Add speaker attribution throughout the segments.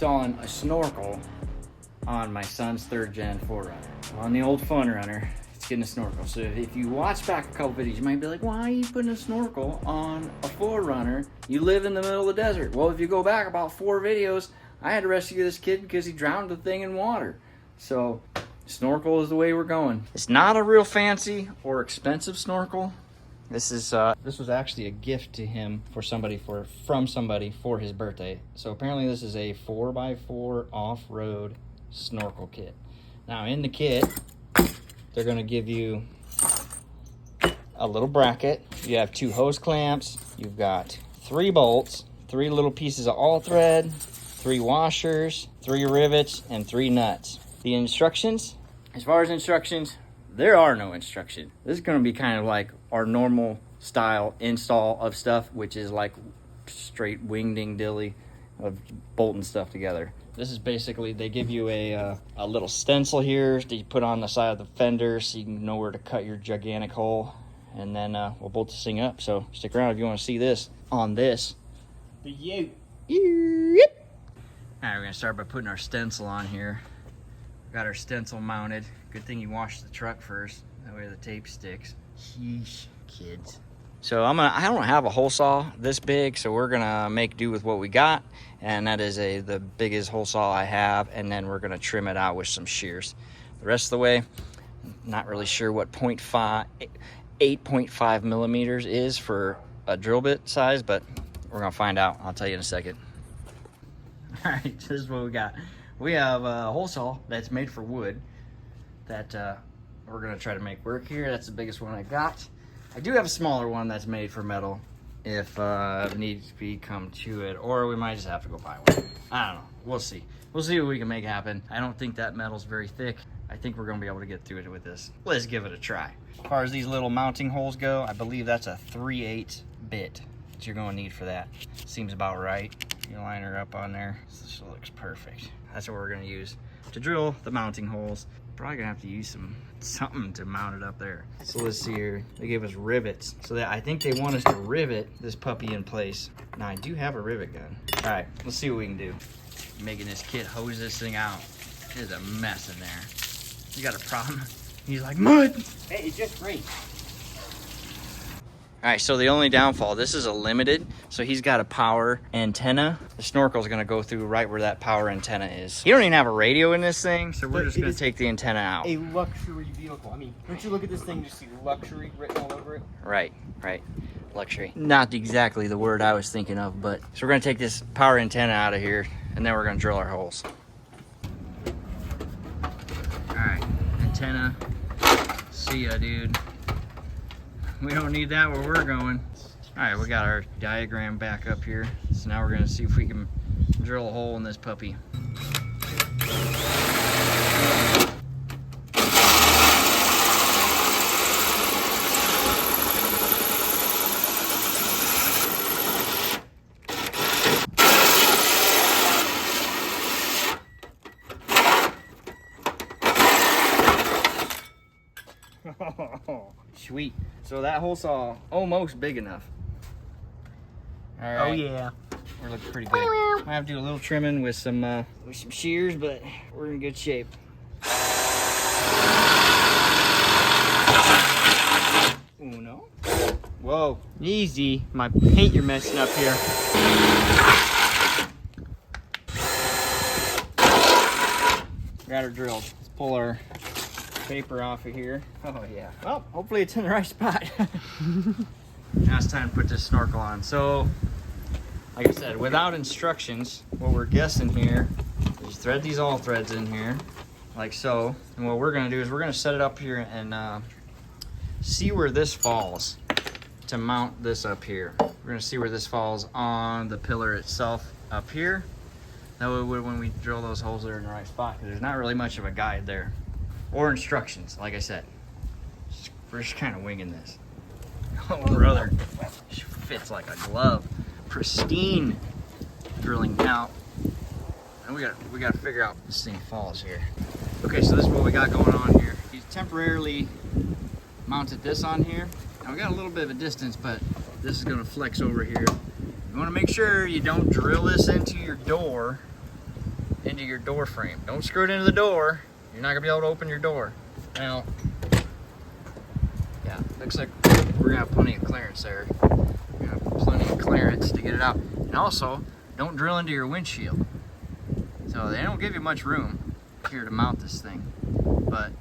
Speaker 1: installing a snorkel on my son's 3rd gen 4Runner. On the old Fun Runner, it's getting a snorkel. So if you watch back a couple videos, you might be like, why are you putting a snorkel on a 4Runner? You live in the middle of the desert. Well, if you go back about 4 videos, I had to rescue this kid because he drowned the thing in water. So snorkel is the way we're going. It's not a real fancy or expensive snorkel. This was actually a gift to him from somebody for his birthday. So apparently this is a 4x4 off-road snorkel kit. Now in the kit, they're gonna give you a little bracket. You have 2 hose clamps. You've got 3 bolts, 3 little pieces of all thread, 3 washers, 3 rivets, and 3 nuts. The instructions, as far as instructions, there are no instructions. This is gonna be kind of like our normal style install of stuff, which is like straight wingding dilly of bolting stuff together. This is basically, they give you a little stencil here that you put on the side of the fender so you can know where to cut your gigantic hole. And then we'll bolt this thing up. So stick around if you want to see this on this.
Speaker 2: The you.
Speaker 1: Yep. All right, we're gonna start by putting our stencil on here. Got our stencil mounted. Good thing you wash the truck first. That way the tape sticks. Sheesh, kids. So I don't have a hole saw this big, so we're gonna make do with what we got, and that is the biggest hole saw I have, and then we're gonna trim it out with some shears. The rest of the way, not really sure what 8.5 millimeters is for a drill bit size, but we're gonna find out. I'll tell you in a second. All right, this is what we got. We have a hole saw that's made for wood that we're gonna try to make work here. That's the biggest one I got. I do have a smaller one that's made for metal if it needs to be come to it, or we might just have to go buy one. I don't know, we'll see. We'll see what we can make happen. I don't think that metal's very thick. I think we're gonna be able to get through it with this. Let's give it a try. As far as these little mounting holes go, I believe that's a 3/8 bit that you're gonna need for that. Seems about right. You line her up on there. This looks perfect. That's what we're gonna use to drill the mounting holes. Probably gonna have to use something to mount it up there. So let's see here. They gave us rivets. So that I think they want us to rivet this puppy in place. Now I do have a rivet gun. All right, let's see what we can do. Making this kid hose this thing out. There's a mess in there. You got a problem? He's like, mud.
Speaker 2: Hey, it's just great.
Speaker 1: All right, so the only downfall, this is a limited, so he's got a power antenna. The snorkel's gonna go through right where that power antenna is. He don't even have a radio in this thing, so we're just gonna take the antenna out.
Speaker 2: A luxury vehicle. I mean, don't you look at this thing and just see luxury written all over it?
Speaker 1: Right, luxury. Not exactly the word I was thinking of, but. So we're gonna take this power antenna out of here, and then we're gonna drill our holes. All right, antenna, see ya, dude. We don't need that where we're going. All right, we got our diagram back up here. So now we're gonna see if we can drill a hole in this puppy. Sweet. So that hole saw almost big enough. All right.
Speaker 2: Oh yeah.
Speaker 1: We're looking pretty good. Might have to do a little trimming with some shears, but we're in good shape. Uno.
Speaker 2: Whoa, easy. My paint you're messing up here.
Speaker 1: Got her drilled. Let's pull our paper off of here. Oh yeah. Well, hopefully it's in the right spot. Now it's time to put this snorkel on. So, like I said, without instructions, what we're guessing here is thread these all threads in here, like so. And what we're gonna do is we're gonna set it up here and see where this falls to mount this up here. We're gonna see where this falls on the pillar itself up here. That way when we drill those holes, they're in the right spot, because there's not really much of a guide there. Or instructions, like I said. We're just kind of winging this. Oh, brother. Fits like a glove. Pristine drilling. Now, and we got to figure out this thing falls here. Okay, so this is what we got going on here. He's temporarily mounted this on here. Now we got a little bit of a distance, but this is going to flex over here. You want to make sure you don't drill this into your door into your door frame. Don't screw it into the door. You're not gonna be able to open your door. Now, yeah, looks like we're gonna have plenty of clearance there. We're gonna have plenty of clearance to get it out. And also, don't drill into your windshield. So they don't give you much room here to mount this thing. But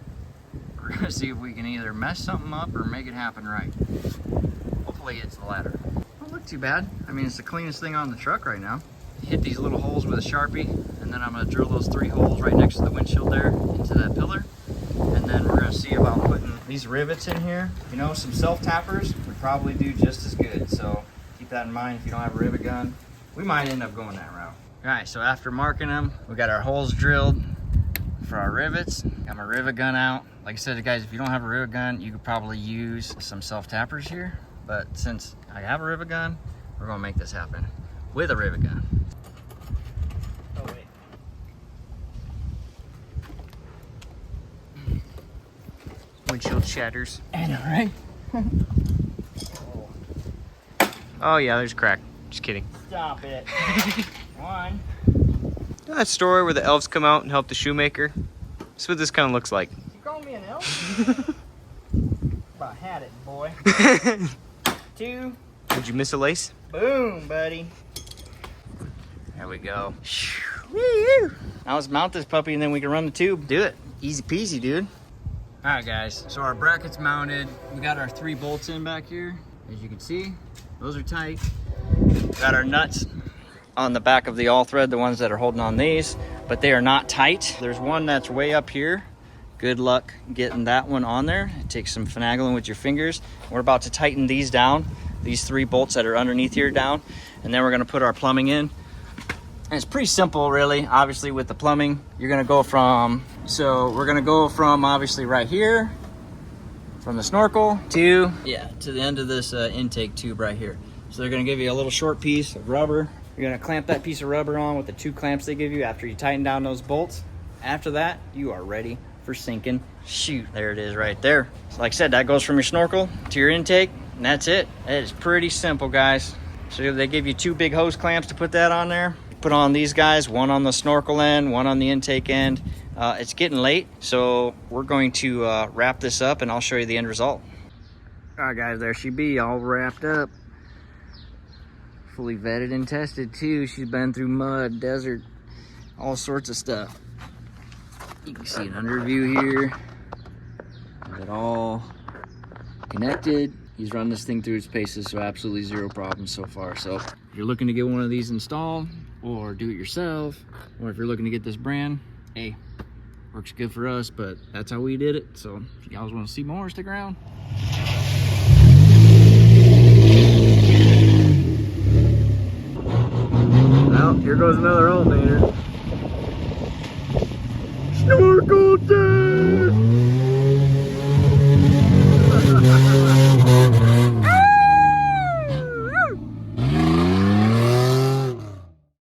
Speaker 1: we're gonna see if we can either mess something up or make it happen right. Hopefully it's the latter. Don't look too bad. I mean, it's the cleanest thing on the truck right now. Hit these little holes with a Sharpie, and then I'm gonna drill those 3 holes right next to the windshield there into that pillar. And then we're gonna see about putting these rivets in here. You know, some self-tappers would probably do just as good. So keep that in mind if you don't have a rivet gun. We might end up going that route. All right, so after marking them, we got our holes drilled for our rivets. Got my rivet gun out. Like I said, guys, if you don't have a rivet gun, you could probably use some self-tappers here. But since I have a rivet gun, we're gonna make this happen with a rivet gun.
Speaker 2: Oh, wait.
Speaker 3: Windshield shatters.
Speaker 2: I know, right?
Speaker 3: Oh yeah, there's a crack. Just kidding.
Speaker 2: Stop it. One.
Speaker 3: You know that story where the elves come out and help the shoemaker? That's what this kind of looks like.
Speaker 2: You calling me an elf? About had it, boy. 2.
Speaker 3: Did you miss a lace?
Speaker 2: Boom, buddy.
Speaker 3: There we go.
Speaker 1: Now let's mount this puppy and then we can run the tube.
Speaker 3: Do it.
Speaker 1: Easy peasy, dude. All right, guys. So our bracket's mounted. We got our 3 bolts in back here. As you can see, those are tight. Got our nuts on the back of the all thread, the ones that are holding on these, but they are not tight. There's one that's way up here. Good luck getting that one on there. It takes some finagling with your fingers. We're about to tighten these down, these 3 bolts that are underneath here down, and then we're gonna put our plumbing in. And it's pretty simple, really. Obviously, with the plumbing, you're gonna go from, we're gonna go from obviously right here, from the snorkel to the end of this intake tube right here. So they're gonna give you a little short piece of rubber. You're gonna clamp that piece of rubber on with the 2 clamps they give you after you tighten down those bolts. After that, you are ready for sinking. Shoot, there it is right there. So like I said, that goes from your snorkel to your intake, and that's it. It is pretty simple, guys. So they give you 2 big hose clamps to put that on there. Put on these guys, one on the snorkel end, one on the intake end. It's getting late, so we're going to wrap this up and I'll show you the end result. All right, guys, there she be, all wrapped up. Fully vetted and tested too. She's been through mud, desert, all sorts of stuff. You can see an under view here. Got it all connected. He's run this thing through its paces, so absolutely 0 problems so far. So if you're looking to get one of these installed or do it yourself, or if you're looking to get this brand, hey, works good for us, but that's how we did it. So if you guys want to see more, stick around. Well, here goes another alternator. Snorkel time!